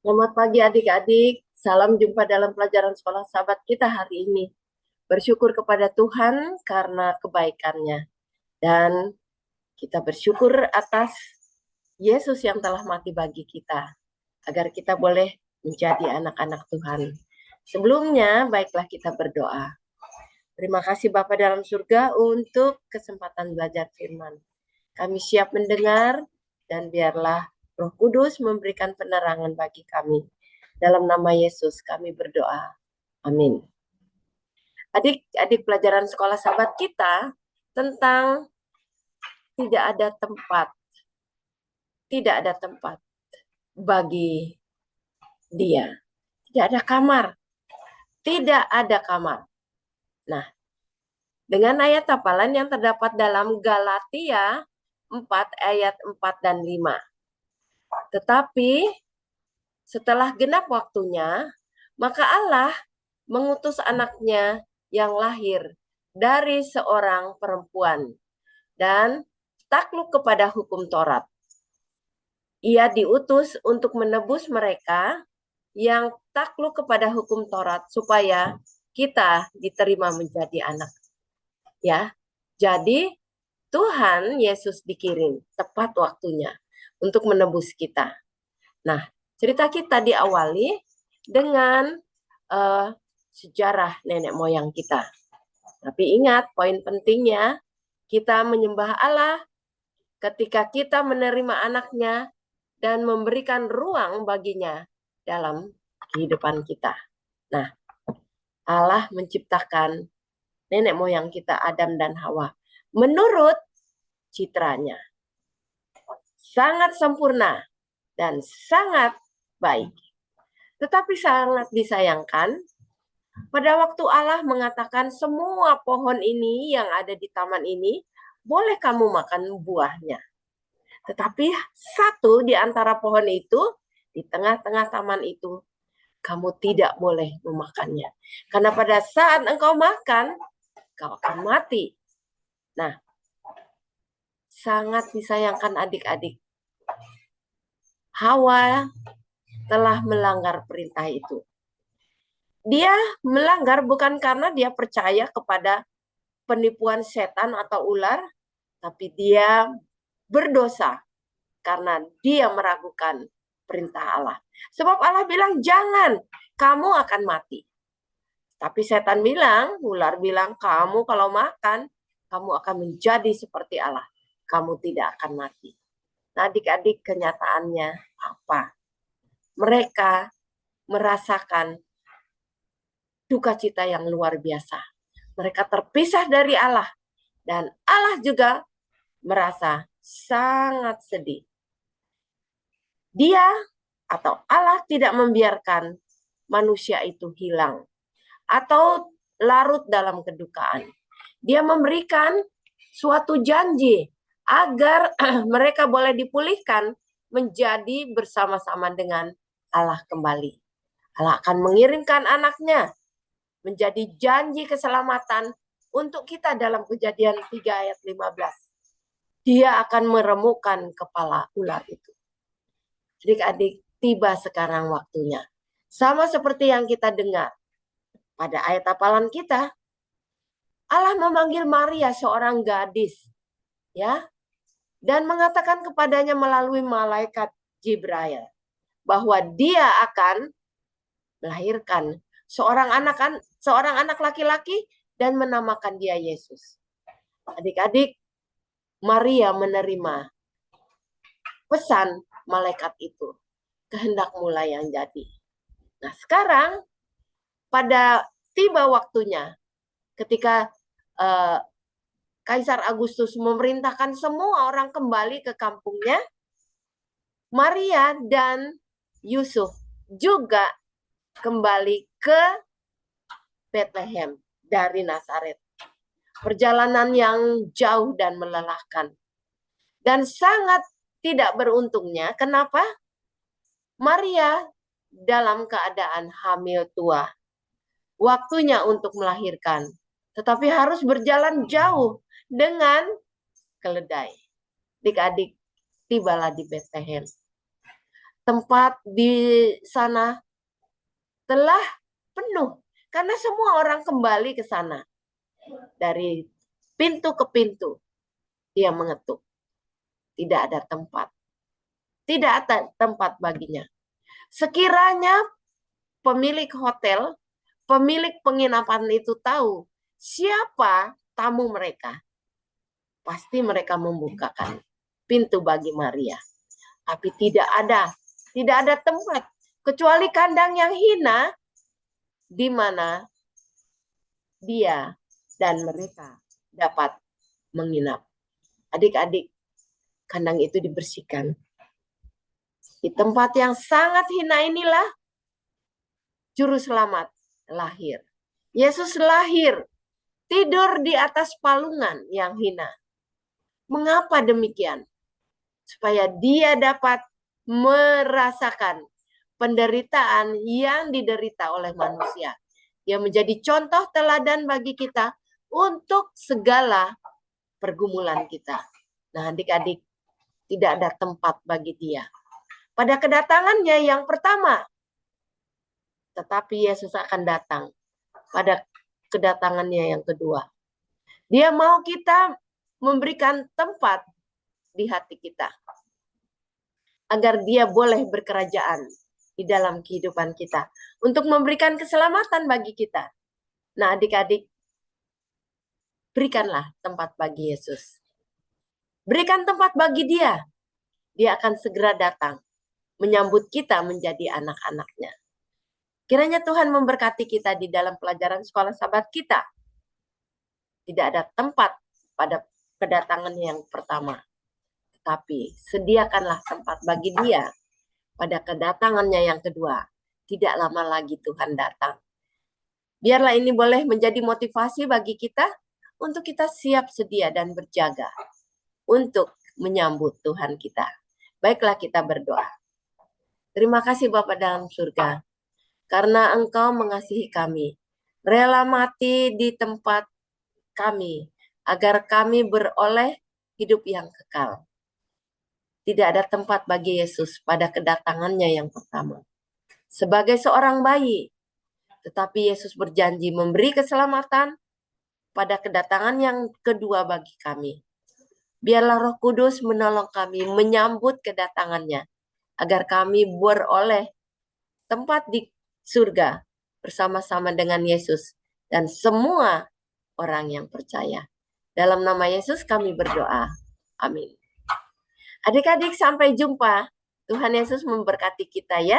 Selamat pagi adik-adik. Salam jumpa dalam pelajaran sekolah sahabat kita hari ini. Bersyukur kepada Tuhan karena kebaikannya. Dan kita bersyukur atas Yesus yang telah mati bagi kita. Agar kita boleh menjadi anak-anak Tuhan. Sebelumnya, baiklah kita berdoa. Terima kasih Bapa dalam surga untuk kesempatan belajar firman. Kami siap mendengar dan biarlah Roh Kudus memberikan penerangan bagi kami. Dalam nama Yesus kami berdoa. Amin. Adik-adik pelajaran sekolah sahabat kita tentang tidak ada tempat. Tidak ada tempat bagi dia. Tidak ada kamar. Tidak ada kamar. Nah, dengan ayat hafalan yang terdapat dalam Galatia 4 ayat 4 dan 5. Tetapi setelah genap waktunya, maka Allah mengutus anaknya yang lahir dari seorang perempuan dan takluk kepada hukum Taurat. Ia diutus untuk menebus mereka yang takluk kepada hukum Taurat supaya kita diterima menjadi anak. Ya. Jadi Tuhan Yesus dikirim tepat waktunya untuk menebus kita. Nah, cerita kita diawali dengan sejarah nenek moyang kita. Tapi ingat, poin pentingnya, kita menyembah Allah ketika kita menerima anaknya dan memberikan ruang baginya dalam kehidupan kita. Nah, Allah menciptakan nenek moyang kita, Adam dan Hawa, menurut citranya. Sangat sempurna dan sangat baik. Tetapi sangat disayangkan, pada waktu Allah mengatakan semua pohon ini yang ada di taman ini, boleh kamu makan buahnya. Tetapi satu di antara pohon itu, di tengah-tengah taman itu, kamu tidak boleh memakannya. Karena pada saat engkau makan, kau akan mati. Nah, sangat disayangkan adik-adik. Hawa telah melanggar perintah itu. Dia melanggar bukan karena dia percaya kepada penipuan setan atau ular, tapi dia berdosa karena dia meragukan perintah Allah. Sebab Allah bilang, jangan, kamu akan mati. Tapi setan bilang, ular bilang, kamu kalau makan, kamu akan menjadi seperti Allah. Kamu tidak akan mati. Nah, adik-adik, kenyataannya apa? Mereka merasakan duka cita yang luar biasa. Mereka terpisah dari Allah. Dan Allah juga merasa sangat sedih. Dia atau Allah tidak membiarkan manusia itu hilang atau larut dalam kedukaan. Dia memberikan suatu janji agar mereka boleh dipulihkan menjadi bersama-sama dengan Allah kembali. Allah akan mengirimkan anaknya menjadi janji keselamatan untuk kita dalam Kejadian 3 ayat 15. Dia akan meremukkan kepala ular itu. Adik-adik, tiba sekarang waktunya. Sama seperti yang kita dengar pada ayat hafalan kita, Allah memanggil Maria, seorang gadis, ya, dan mengatakan kepadanya melalui malaikat Jibril bahwa dia akan melahirkan seorang anak laki-laki dan menamakan dia Yesus. Adik-adik, Maria menerima pesan malaikat itu. Kehendakmu lah yang jadi. Nah, sekarang pada tiba waktunya ketika Kaisar Agustus memerintahkan semua orang kembali ke kampungnya, Maria dan Yusuf juga kembali ke Bethlehem dari Nazaret. Perjalanan yang jauh dan melelahkan. Dan sangat tidak beruntungnya, kenapa? Maria dalam keadaan hamil tua. Waktunya untuk melahirkan. Tetapi harus berjalan jauh dengan keledai. Adik-adik, tibalah di Bethlehem. tempat di sana telah penuh karena semua orang kembali ke sana. Dari pintu ke pintu dia mengetuk. Tidak ada tempat. Tidak ada tempat baginya. Sekiranya pemilik hotel, pemilik penginapan itu tahu siapa tamu mereka, pasti mereka membukakan pintu bagi Maria. Tapi tidak ada tempat kecuali kandang yang hina di mana dia dan mereka dapat menginap. Adik-adik, kandang itu dibersihkan. Di tempat yang sangat hina inilah Juru Selamat lahir. Yesus lahir, tidur di atas palungan yang hina. Mengapa demikian? Supaya dia dapat merasakan penderitaan yang diderita oleh manusia. Dia menjadi contoh teladan bagi kita untuk segala pergumulan kita. Nah, adik-adik, tidak ada tempat bagi dia. Pada kedatangannya yang pertama, tetapi Yesus akan datang pada kedatangannya yang kedua. Dia mau kita memberikan tempat di hati kita, agar dia boleh berkerajaan di dalam kehidupan kita, untuk memberikan keselamatan bagi kita. Nah, adik-adik, berikanlah tempat bagi Yesus. Berikan tempat bagi dia. Dia akan segera datang, menyambut kita menjadi anak-anaknya. Kiranya Tuhan memberkati kita di dalam pelajaran sekolah sahabat kita. Tidak ada tempat pada kedatangan yang pertama. Tapi sediakanlah tempat bagi dia pada kedatangannya yang kedua. Tidak lama lagi Tuhan datang. Biarlah ini boleh menjadi motivasi bagi kita untuk kita siap sedia dan berjaga untuk menyambut Tuhan kita. Baiklah kita berdoa. Terima kasih Bapa dalam surga, karena Engkau mengasihi kami, rela mati di tempat kami, agar kami beroleh hidup yang kekal. Tidak ada tempat bagi Yesus pada kedatangannya yang pertama. Sebagai seorang bayi, tetapi Yesus berjanji memberi keselamatan pada kedatangan yang kedua bagi kami. Biarlah Roh Kudus menolong kami menyambut kedatangannya, agar kami beroleh tempat di surga bersama-sama dengan Yesus dan semua orang yang percaya. Dalam nama Yesus kami berdoa. Amin. Adik-adik, sampai jumpa. Tuhan Yesus memberkati kita ya.